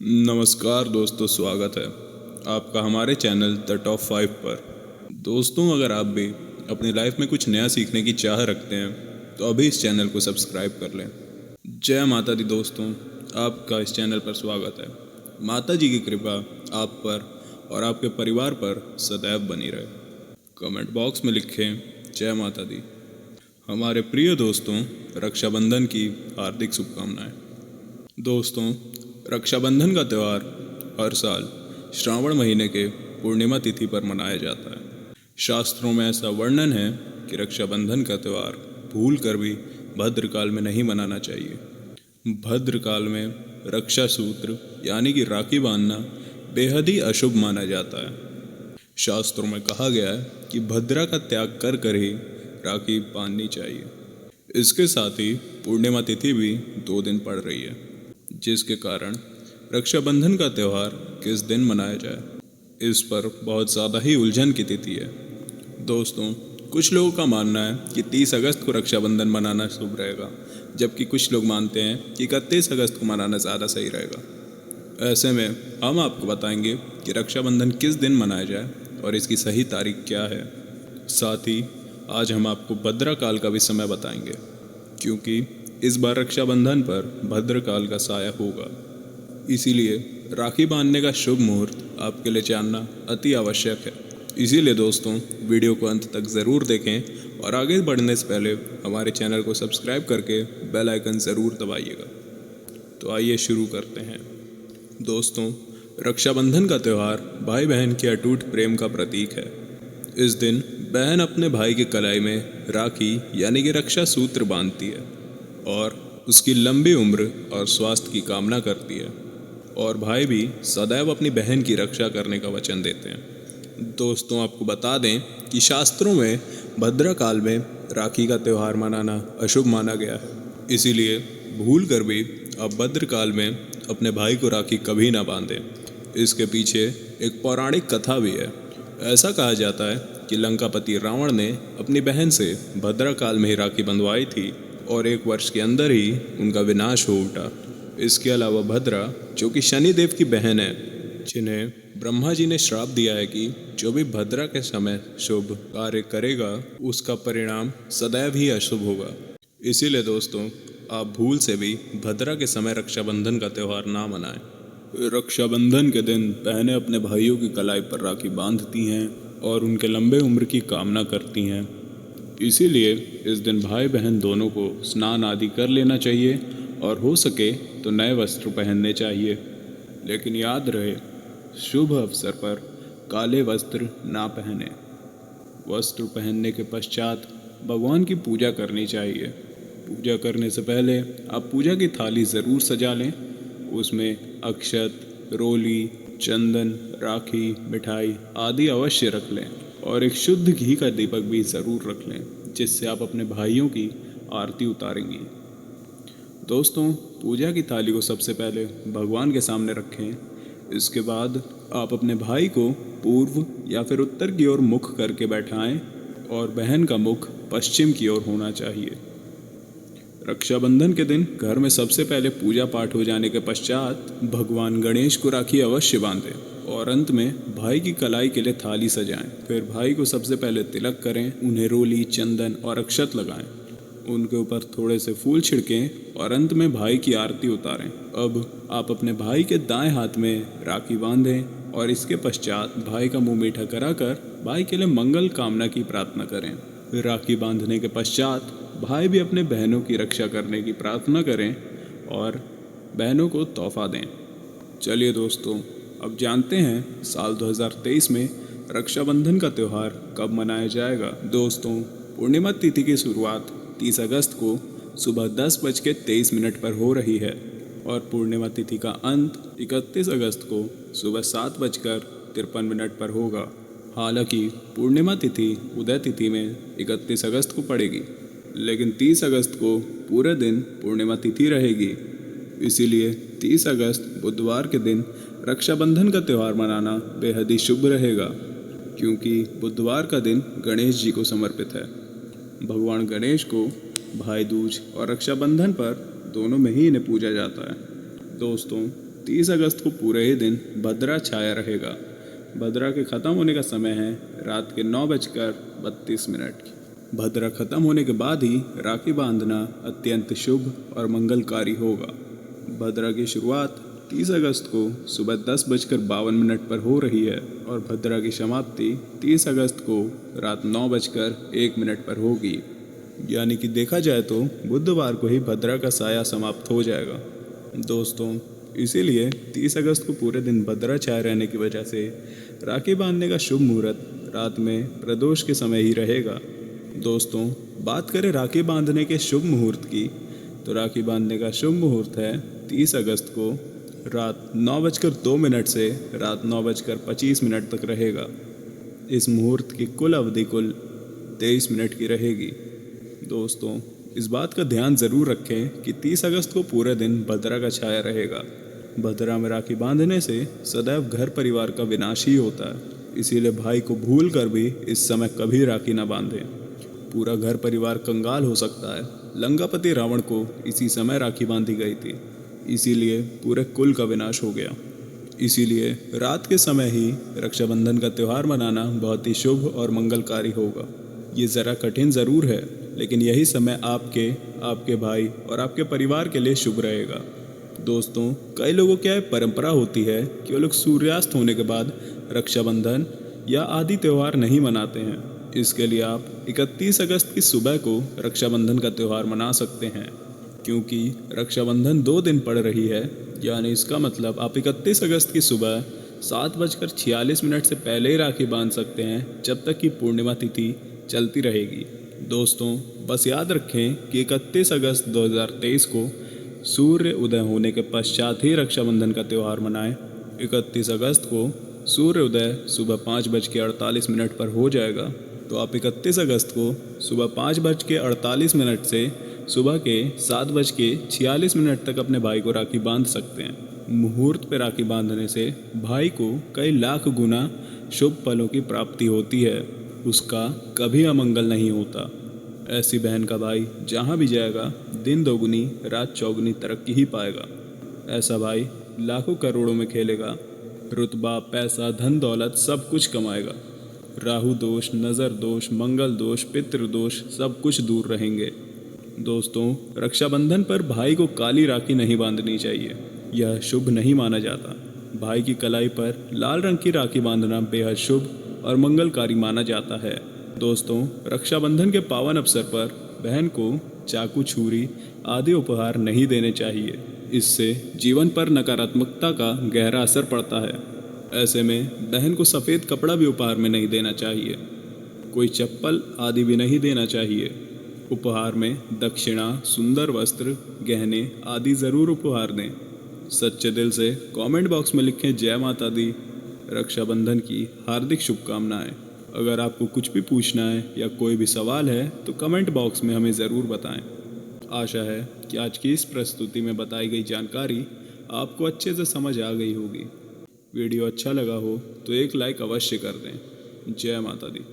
नमस्कार दोस्तों, स्वागत है आपका हमारे चैनल द टॉप 5 पर। दोस्तों, अगर आप भी अपनी लाइफ में कुछ नया सीखने की चाह रखते हैं तो अभी इस चैनल को सब्सक्राइब कर लें। जय माता दी दोस्तों, आपका इस चैनल पर स्वागत है। माता जी की कृपा आप पर और आपके परिवार पर सदैव बनी रहे। कमेंट बॉक्स में लिखें जय माता दी। हमारे प्रिय दोस्तों, रक्षाबंधन की हार्दिक शुभकामनाएं। दोस्तों, रक्षाबंधन का त्यौहार हर साल श्रावण महीने के पूर्णिमा तिथि पर मनाया जाता है। शास्त्रों में ऐसा वर्णन है कि रक्षाबंधन का त्यौहार भूल कर भी भद्रकाल में नहीं मनाना चाहिए। भद्रकाल में रक्षा सूत्र यानी कि राखी बांधना बेहद ही अशुभ माना जाता है। शास्त्रों में कहा गया है कि भद्रा का त्याग कर कर ही राखी बांधनी चाहिए। इसके साथ ही पूर्णिमा तिथि भी 2 दिन पड़ रही है, जिसके कारण रक्षाबंधन का त्यौहार किस दिन मनाया जाए, इस पर बहुत ज़्यादा ही उलझन की तिथि है। दोस्तों, कुछ लोगों का मानना है कि 30 अगस्त को रक्षाबंधन मनाना शुभ रहेगा, जबकि कुछ लोग मानते हैं कि 31 अगस्त को मनाना ज़्यादा सही रहेगा। ऐसे में हम आपको बताएंगे कि रक्षाबंधन किस दिन मनाया जाए और इसकी सही तारीख क्या है। साथ ही आज हम आपको भद्रकाल का भी समय बताएंगे, क्योंकि इस बार रक्षाबंधन पर भद्रकाल का साया होगा। इसीलिए राखी बांधने का शुभ मुहूर्त आपके लिए जानना अति आवश्यक है। इसीलिए दोस्तों, वीडियो को अंत तक ज़रूर देखें और आगे बढ़ने से पहले हमारे चैनल को सब्सक्राइब करके बेल आइकन ज़रूर दबाइएगा। तो आइए शुरू करते हैं। दोस्तों, रक्षाबंधन का त्यौहार भाई बहन के अटूट प्रेम का प्रतीक है। इस दिन बहन अपने भाई की कलाई में राखी यानी कि रक्षा सूत्र बांधती है और उसकी लंबी उम्र और स्वास्थ्य की कामना करती है, और भाई भी सदैव अपनी बहन की रक्षा करने का वचन देते हैं। दोस्तों, आपको बता दें कि शास्त्रों में भद्रकाल में राखी का त्यौहार मनाना अशुभ माना गया है। इसीलिए भूल कर भी आप भद्रकाल में अपने भाई को राखी कभी ना बांधें। इसके पीछे एक पौराणिक कथा भी है। ऐसा कहा जाता है कि लंकापति रावण ने अपनी बहन से भद्रकाल में ही राखी बंधवाई थी और 1 वर्ष के अंदर ही उनका विनाश हो उठा। इसके अलावा भद्रा, जो कि शनिदेव की बहन है, जिन्हें ब्रह्मा जी ने श्राप दिया है कि जो भी भद्रा के समय शुभ कार्य करेगा उसका परिणाम सदैव ही अशुभ होगा। इसीलिए दोस्तों, आप भूल से भी भद्रा के समय रक्षाबंधन का त्यौहार ना मनाएं। रक्षाबंधन के दिन बहनें अपने भाइयों की कलाई पर राखी बांधती हैं और उनके लंबे उम्र की कामना करती हैं। इसीलिए इस दिन भाई बहन दोनों को स्नान आदि कर लेना चाहिए और हो सके तो नए वस्त्र पहनने चाहिए। लेकिन याद रहे, शुभ अवसर पर काले वस्त्र ना पहने। वस्त्र पहनने के पश्चात भगवान की पूजा करनी चाहिए। पूजा करने से पहले आप पूजा की थाली ज़रूर सजा लें। उसमें अक्षत, रोली, चंदन, राखी, मिठाई आदि अवश्य रख लें और एक शुद्ध घी का दीपक भी ज़रूर रख लें, जिससे आप अपने भाइयों की आरती उतारेंगी। दोस्तों, पूजा की थाली को सबसे पहले भगवान के सामने रखें। इसके बाद आप अपने भाई को पूर्व या फिर उत्तर की ओर मुख करके बैठाएं और बहन का मुख पश्चिम की ओर होना चाहिए। रक्षाबंधन के दिन घर में सबसे पहले पूजा पाठ हो जाने के पश्चात भगवान गणेश को राखी अवश्य बांधें और अंत में भाई की कलाई के लिए थाली सजाएं। फिर भाई को सबसे पहले तिलक करें, उन्हें रोली, चंदन और अक्षत लगाएं, उनके ऊपर थोड़े से फूल छिड़कें और अंत में भाई की आरती उतारें। अब आप अपने भाई के दाएं हाथ में राखी बांधें और इसके पश्चात भाई का मुंह मीठा कराकर भाई के लिए मंगल कामना की प्रार्थना करें। राखी बांधने के पश्चात भाई भी अपने बहनों की रक्षा करने की प्रार्थना करें और बहनों को तोहफा दें। चलिए दोस्तों, अब जानते हैं साल 2023 में रक्षाबंधन का त्यौहार कब मनाया जाएगा। दोस्तों, पूर्णिमा तिथि की शुरुआत 30 अगस्त को सुबह 10:23 पर हो रही है और पूर्णिमा तिथि का अंत 31 अगस्त को सुबह 7:53 पर होगा। हालांकि पूर्णिमा तिथि उदय तिथि में 31 अगस्त को पड़ेगी, लेकिन 30 अगस्त को पूरे दिन पूर्णिमा तिथि रहेगी। इसीलिए 30 अगस्त बुधवार के दिन रक्षाबंधन का त्यौहार मनाना बेहद ही शुभ रहेगा, क्योंकि बुधवार का दिन गणेश जी को समर्पित है। भगवान गणेश को भाई दूज और रक्षाबंधन पर दोनों में ही इन्हें पूजा जाता है। दोस्तों, 30 अगस्त को पूरे ही दिन भद्रा छाया रहेगा। भद्रा के ख़त्म होने का समय है रात के 9:32। भद्रा खत्म होने के बाद ही राखी बांधना अत्यंत शुभ और मंगलकारी होगा। भद्रा की शुरुआत 30 अगस्त को सुबह 10:52 पर हो रही है और भद्रा की समाप्ति 30 अगस्त को रात 9:01 पर होगी। यानी कि देखा जाए तो बुधवार को ही भद्रा का साया समाप्त हो जाएगा। दोस्तों, इसीलिए 30 अगस्त को पूरे दिन भद्रा छाया रहने की वजह से राखी बांधने का शुभ मुहूर्त रात में प्रदोष के समय ही रहेगा। दोस्तों, बात करें राखी बांधने के शुभ मुहूर्त की, तो राखी बांधने का शुभ मुहूर्त है 30 अगस्त को रात 9:02 से रात 9:25 तक रहेगा। इस मुहूर्त की कुल अवधि कुल 23 मिनट की रहेगी। दोस्तों, इस बात का ध्यान ज़रूर रखें कि 30 अगस्त को पूरे दिन भद्रा का छाया रहेगा। भद्रा में राखी बांधने से सदैव घर परिवार का विनाश ही होता है, इसीलिए भाई को भूल कर भी इस समय कभी राखी ना बांधें। पूरा घर परिवार कंगाल हो सकता है। लंकापति रावण को इसी समय राखी बांधी गई थी, इसीलिए पूरे कुल का विनाश हो गया। इसीलिए रात के समय ही रक्षाबंधन का त्यौहार मनाना बहुत ही शुभ और मंगलकारी होगा। ये ज़रा कठिन ज़रूर है, लेकिन यही समय आपके भाई और आपके परिवार के लिए शुभ रहेगा। दोस्तों, कई लोगों की परंपरा होती है कि वो लोग सूर्यास्त होने के बाद रक्षाबंधन या आदि त्यौहार नहीं मनाते हैं। इसके लिए आप 31 अगस्त की सुबह को रक्षाबंधन का त्यौहार मना सकते हैं, क्योंकि रक्षाबंधन 2 दिन पड़ रही है। यानी इसका मतलब आप 31 अगस्त की सुबह 7:46 से पहले ही राखी बांध सकते हैं, जब तक कि पूर्णिमा तिथि चलती रहेगी। दोस्तों, बस याद रखें कि 31 अगस्त 2023 को सूर्य उदय होने के पश्चात ही रक्षाबंधन का त्यौहार मनाएं। 31 अगस्त को सूर्य उदय सुबह 5:48 पर हो जाएगा, तो आप 31 अगस्त को सुबह 5:48 से सुबह के 7:46 तक अपने भाई को राखी बांध सकते हैं। मुहूर्त पर राखी बांधने से भाई को कई लाख गुना शुभ फलों की प्राप्ति होती है, उसका कभी अमंगल नहीं होता। ऐसी बहन का भाई जहाँ भी जाएगा दिन दोगुनी रात चौगुनी तरक्की ही पाएगा। ऐसा भाई लाखों करोड़ों में खेलेगा, रुतबा पैसा धन दौलत सब कुछ कमाएगा। राहु दोष, नज़र दोष, मंगल दोष, पितृ दोष सब कुछ दूर रहेंगे। दोस्तों, रक्षाबंधन पर भाई को काली राखी नहीं बांधनी चाहिए, यह शुभ नहीं माना जाता। भाई की कलाई पर लाल रंग की राखी बांधना बेहद शुभ और मंगलकारी माना जाता है। दोस्तों, रक्षाबंधन के पावन अवसर पर बहन को चाकू, छुरी आदि उपहार नहीं देने चाहिए। इससे जीवन पर नकारात्मकता का गहरा असर पड़ता है। ऐसे में बहन को सफ़ेद कपड़ा भी उपहार में नहीं देना चाहिए, कोई चप्पल आदि भी नहीं देना चाहिए। उपहार में दक्षिणा, सुंदर वस्त्र, गहने आदि ज़रूर उपहार दें। सच्चे दिल से कमेंट बॉक्स में लिखें जय माता दी। रक्षाबंधन की हार्दिक शुभकामनाएं। अगर आपको कुछ भी पूछना है या कोई भी सवाल है तो कमेंट बॉक्स में हमें ज़रूर बताएं। आशा है कि आज की इस प्रस्तुति में बताई गई जानकारी आपको अच्छे से समझ आ गई होगी। वीडियो अच्छा लगा हो तो एक लाइक अवश्य कर दें। जय माता दी।